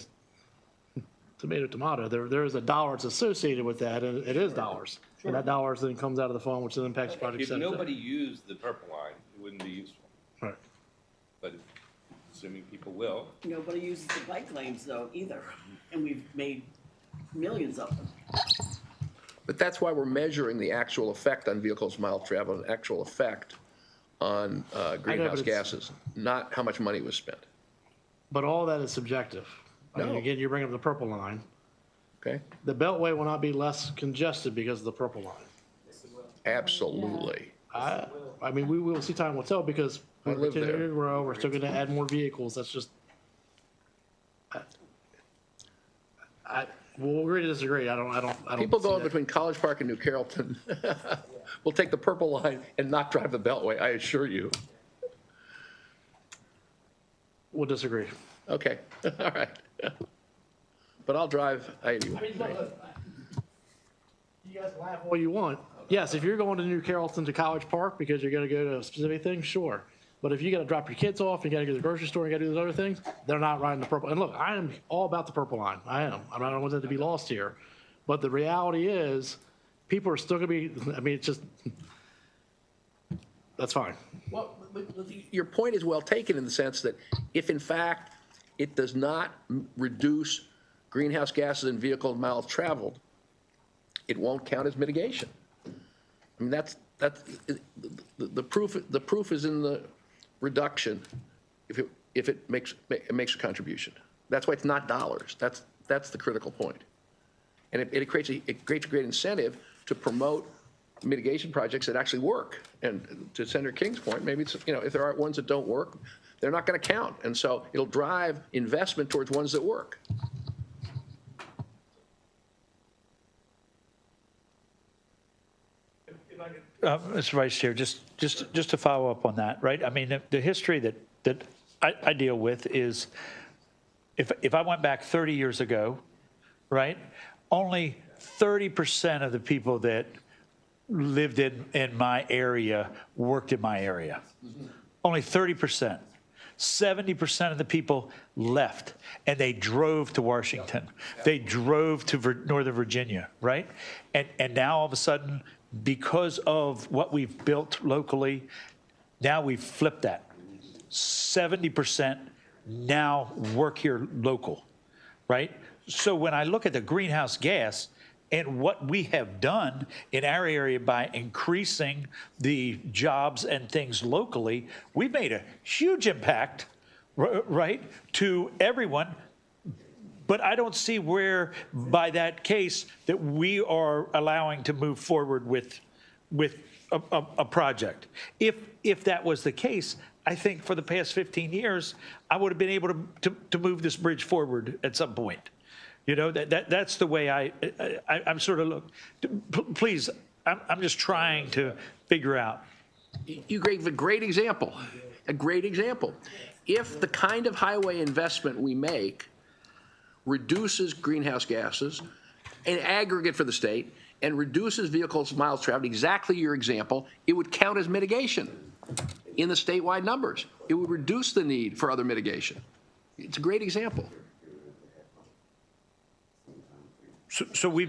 tomato, there is a dollar that's associated with that, and it is dollars. And that dollars then comes out of the fund, which then impacts project if 7. nobody used the purple line, it wouldn't be useful. Right. But assuming people will, Nobody uses the bike lanes though either, and we've made millions of them. But that's why we're measuring the actual effect on vehicles miles traveled, and actual effect on greenhouse it's- gases, not how much money was spent. But all that is subjective. I mean, No. again, you bring up the purple line. Okay? The Beltway will not be less congested because of the purple line. Absolutely. I mean, we will see, time will tell, because I we're live continuing there. to grow, we're still gonna add more vehicles, that's just. We'll agree to disagree, I don't People see going that. between College Park and New Carrollton will take the purple line and not drive the Beltway, I assure you. We'll disagree. Okay, all right. But I'll drive You 80. guys laugh all you want. Yes, if you're going to New Carrollton to College Park because you're gonna go to a specific thing, sure. But if you gotta drop your kids off, you gotta go to the grocery store, you gotta do those other things, they're not riding the purple. And look, I am all about the purple line. I am. I don't want that to be lost here. But the reality is, people are still gonna be, I mean, it's just, that's fine. Well, your point is well taken in the sense that if in fact it does not reduce greenhouse gases in vehicle miles traveled, it won't count as mitigation. I mean, that's the proof is in the reduction if it makes a contribution. That's why it's not dollars. That's the critical point. And it creates a great incentive to promote mitigation projects that actually work. And to Senator King's point, maybe it's, if there are ones that don't work, they're not going to count. And so it'll drive investment towards ones that work. Mr. Vice Chair, just to follow up on that, right? I mean, the history that I deal with is, if I went back 30 years ago, right, only 30% of the people that lived in my area worked in my area. Only 30%. 70% of the people left, and they drove to Washington. They drove to Northern Virginia, right? And now all of a sudden, because of what we've built locally, now we've flipped that. 70% now work here local, right? So when I look at the greenhouse gas and what we have done in our area by increasing the jobs and things locally, we've made a huge impact, right, to everyone. But I don't see where, by that case, that we are allowing to move forward with a project. If that was the case, I think for the past 15 years, I would have been able to move this bridge forward at some point. You know, that's the way I'm sort of please, I'm just trying to figure out. You gave a great example, If the kind of highway investment we make reduces greenhouse gases in aggregate for the state and reduces vehicles miles traveled, exactly your example, it would count as mitigation in the statewide numbers. It would reduce the need for other mitigation. It's a great example. So we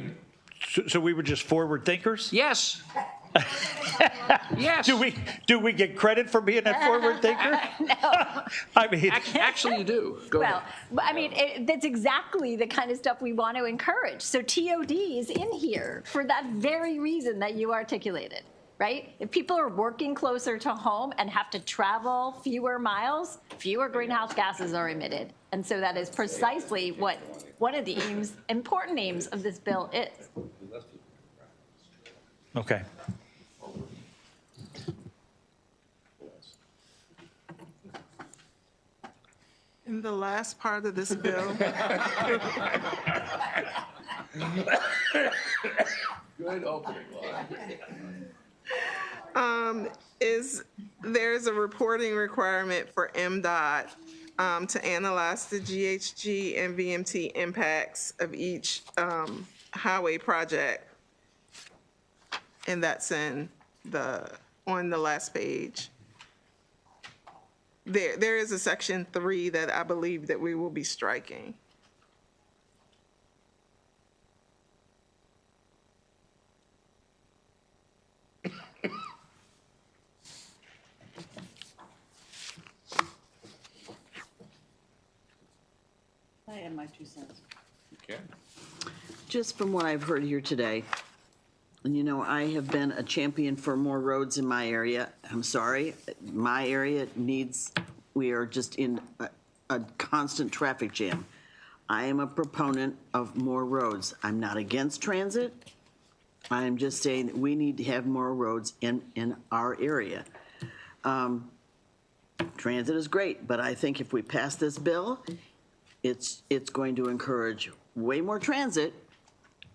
were just forward thinkers? Yes. Yes. Do we get credit for being a forward thinker? No. I mean, Actually, you do. Go ahead. Well, I mean, that's exactly the kind of stuff we want to encourage. So TOD is in here for that very reason that you articulated, right? If people are working closer to home and have to travel fewer miles, fewer greenhouse gases are emitted. And so that is precisely what one of the aims, important aims of this bill is. okay. In the last part of this bill, Good opening line. there's a reporting requirement for MDOT to analyze the GHG and VMT impacts of each highway project. And that's on the last page. There is a section 3 that I believe that we will be striking. I add my 2 cents. Okay. Just from what I've heard here today, and you know, I have been a champion for more roads in my area. I'm sorry, my area we are just in a constant traffic jam. I am a proponent of more roads. I'm not against transit. I am just saying that we need to have more roads in our area. Transit is great, but I think if we pass this bill, it's going to encourage way more transit,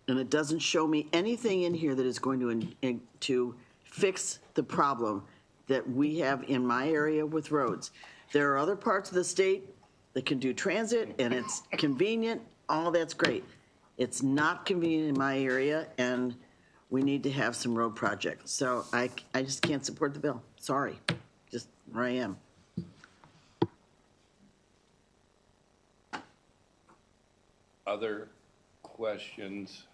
and it doesn't show me anything in here that is going to fix the problem that we have in my area with roads. There are other parts of the state that can do transit, and it's convenient. All that's great. It's not convenient in my area, and we need to have some road projects. So I just can't support the bill. Sorry, just where I am. Other questions,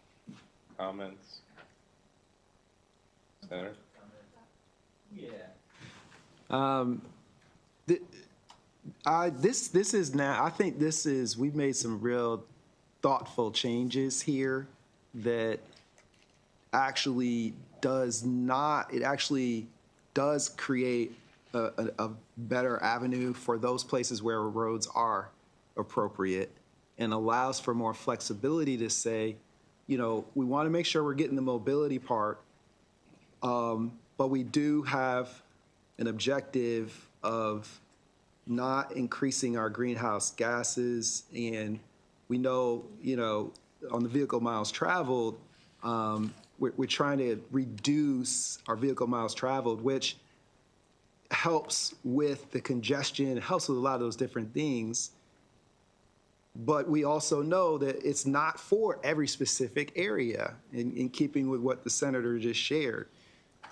comments? Senator? This is now, I think this is, we've made some real thoughtful changes here that actually does not, it actually does create a better avenue for those places where roads are appropriate and allows for more flexibility to say, you know, we want to make sure we're getting the mobility part, but we do have an objective of not increasing our greenhouse gases. And we know, you know, on the vehicle miles traveled, we're trying to reduce our vehicle miles traveled, which helps with the congestion, it helps with a lot of those different things. But we also know that it's not for every specific area in keeping with what the senator just shared.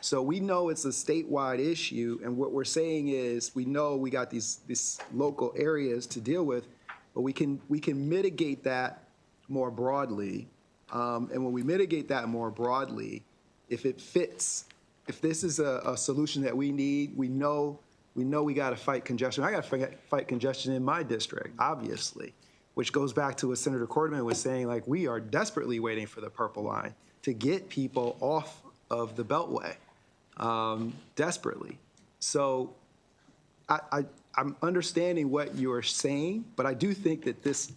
So we know it's a statewide issue, and what we're saying is we know we got these local areas to deal with, but we can mitigate that more broadly. And when we mitigate that more broadly, if it fits, if this is a solution that we need, we know we got to fight congestion. I got to fight congestion in my district, obviously, which goes back to what Senator Cordman was saying, like we are desperately waiting for the purple line to get people off of the Beltway, desperately. So I'm understanding what you're saying, but I do think that this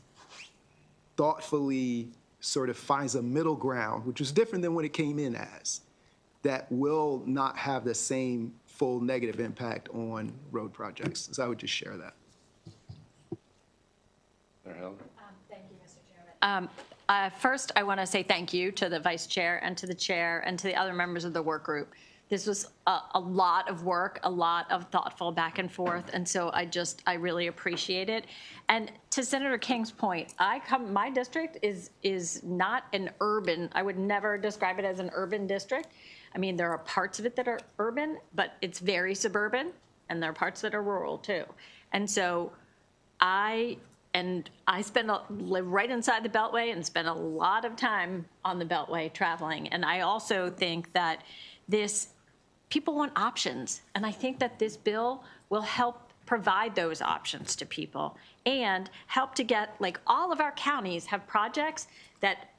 thoughtfully sort of finds a middle ground, which is different than what it came in as, that will not have the same full negative impact on road projects. So I would just share that. Thank you, Mr. Chairman. First, I want to say thank you to the vice chair and to the chair and to the other members of the work group. this was a lot of work, a lot of thoughtful back and forth, and so I really appreciate it. And to Senator King's point, my district is not an urban, I would never describe it as an urban district. I mean, there are parts of it that are urban, but it's very suburban, and there are parts that are rural too. And so I live right inside the Beltway and spend a lot of time on the Beltway traveling. And I also think that people want options. And I think that this bill will help provide those options to people and help to get, like, all of our counties have projects that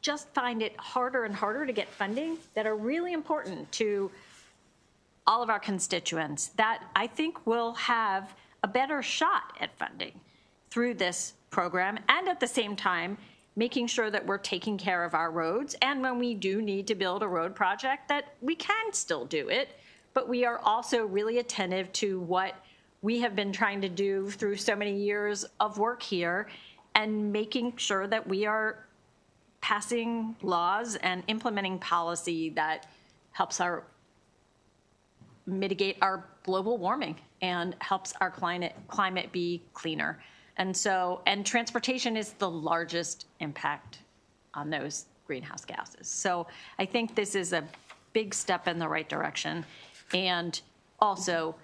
just find it harder and harder to get funding that are really important to all of our constituents that I think will have a better shot at funding through this program, and at the same time, making sure that we're taking care of our roads. And when we do need to build a road project, that we can still do it, but we are also really attentive to what we have been trying to do through so many years of work here and making sure that we are passing laws and implementing policy that helps mitigate our global warming and helps our climate be cleaner. And transportation is the largest impact on those greenhouse gases. So I think this is a big step in the right direction, and also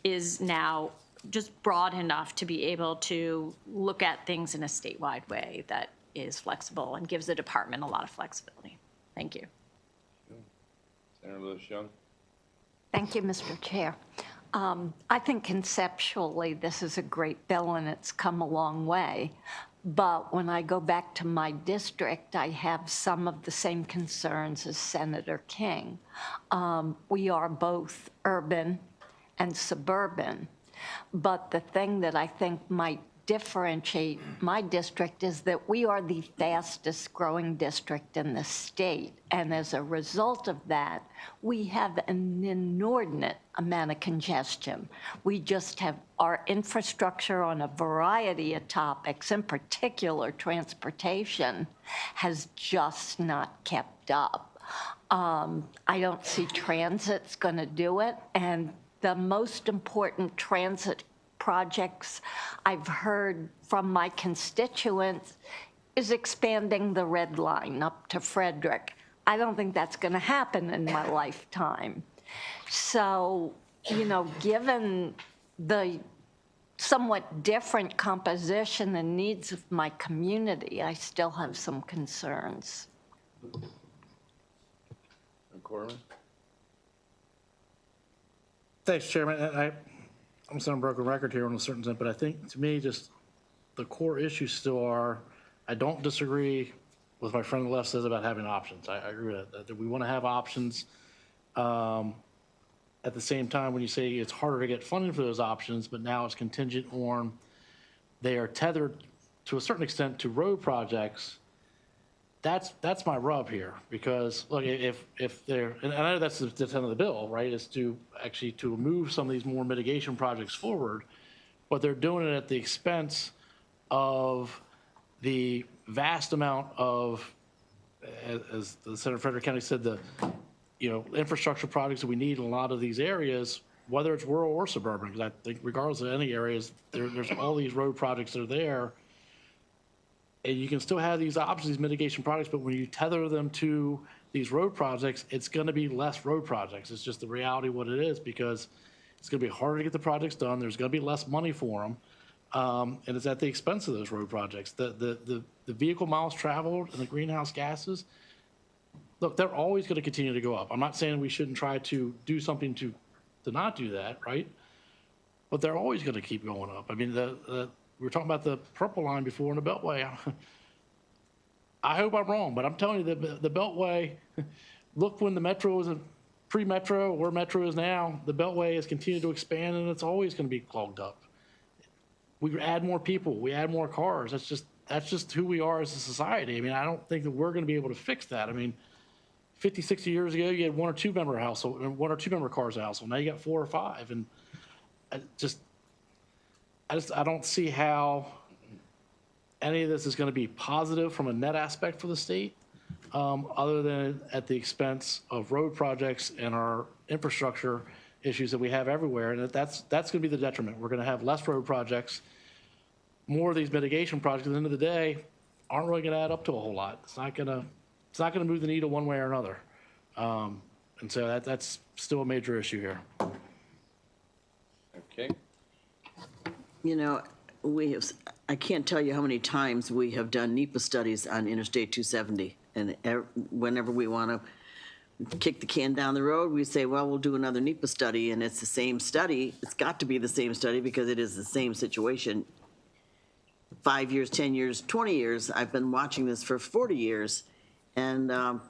is now just broad enough to be able to look at things in a statewide way that is flexible and gives the department a lot of flexibility. Thank you. Senator Lewis Young. Thank you, Mr. Chair. I think conceptually this is a great bill and it's come a long way. But when I go back to my district, I have some of the same concerns as Senator King. We are both urban and suburban. But the thing that I think might differentiate my district is that we are the fastest growing district in the state. And as a result of that, we have an inordinate amount of congestion. We just have our infrastructure on a variety of topics, in particular transportation, has just not kept up. I don't see transit's going to do it. And the most important transit projects I've heard from my constituents is expanding the Red Line up to Frederick. I don't think that's going to happen in my lifetime. So, given the somewhat different composition and needs of my community, I still have some concerns. Corman. Thanks, Chairman. I'm sounding broken record here on a certain sense, but I think, to me, just the core issues still are, I don't disagree with my friend on the left says about having options. I agree with that we want to have options. At the same time, when you say it's harder to get funding for those options, but now it's contingent on, they are tethered to a certain extent to road projects, that's my rub here. Because, look, if they're, and I know that's the intent of the bill, right, is to actually to move some of these more mitigation projects forward, but they're doing it at the expense of the vast amount of, as the Senator Frederick County said, the infrastructure projects that we need in a lot of these areas, whether it's rural or suburban, because I think regardless of any areas, there's all these road projects that are there. And you can still have these options, these mitigation projects, but when you tether them to these road projects, it's going to be less road projects. It's just the reality of what it is, because it's going to be harder to get the projects done. There's going to be less money for them. And it's at the expense of those road projects. The vehicle miles traveled and the greenhouse gases, look, they're always going to continue to go up. I'm not saying we shouldn't try to do something to not do that, right? But they're always going to keep going up. I mean, we were talking about the purple line before in the Beltway. I hope I'm wrong, but I'm telling you that the Beltway, look, when the Metro was pre-Metro, where Metro is now, the Beltway has continued to expand, and it's always going to be clogged up. We add more people, we add more cars. That's just who we are as a society. I mean, I don't think that we're going to be able to fix that. I mean, 50, 60 years ago, you had one or two member cars a household. Now you got 4 or 5, and I don't see how any of this is going to be positive from a net aspect for the state. other than at the expense of road projects and our infrastructure issues that we have everywhere. And that's going to be the detriment. We're going to have less road projects, more of these mitigation projects. At the end of the day, aren't really going to add up to a whole lot. It's not going to move the needle one way or another. And so that's still a major issue here. Okay. You know, I can't tell you how many times we have done NEPA studies on Interstate 270. And whenever we want to kick the can down the road, we say, well, we'll do another NEPA study. And it's the same study. It's got to be the same study because it is the same situation. 5 years, 10 years, 20 years. I've been watching this for 40 years. And of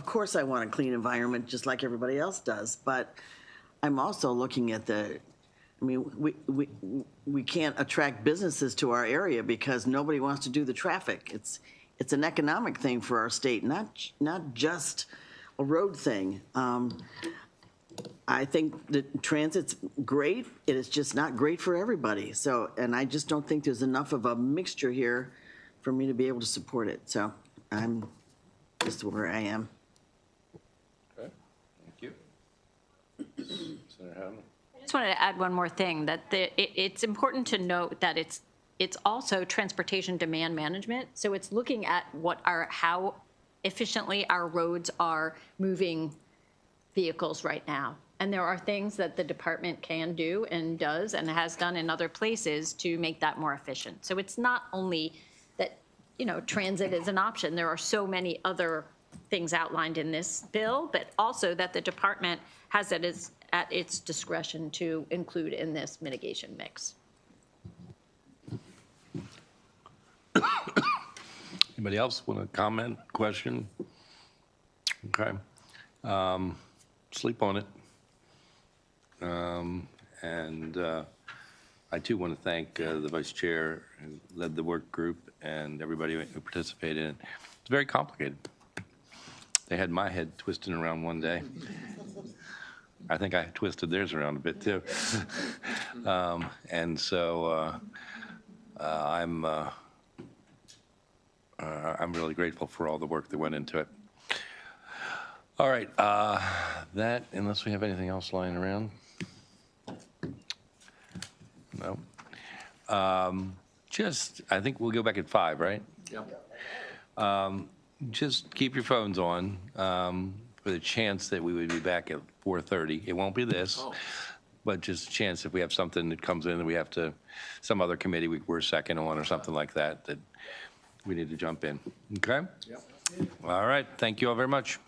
course, I want a clean environment just like everybody else does. But I'm also looking at we can't attract businesses to our area because nobody wants to do the traffic. It's an economic thing for our state, not just a road thing. I think that transit's great. It is just not great for everybody. So, and I just don't think there's enough of a mixture here for me to be able to support it. So I'm just where I am. Okay, thank you. Senator Howland? I just wanted to add one more thing, that it's important to note that it's also transportation demand management. So it's looking at how efficiently our roads are moving vehicles right now. And there are things that the department can do and does and has done in other places to make that more efficient. So it's not only that, transit is an option. There are so many other things outlined in this bill, but also that the department has it at its discretion to include in this mitigation mix. Anybody else want to comment, question? Okay. Sleep on it. I too want to thank the vice chair who led the work group and everybody who participated in it. It's very complicated. They had my head twisting around one day. I think I twisted theirs around a bit too. I'm really grateful for all the work that went into it. All right, unless we have anything else lying around. No. I think we'll go back at 5, right? Yeah. Just keep your phones on for the chance that we would be back at 4:30. It won't be this, but just a chance if we have something that comes in that we have to, some other committee we're second on or something like that we need to jump in. Okay? Yep. All right. Thank you all very much.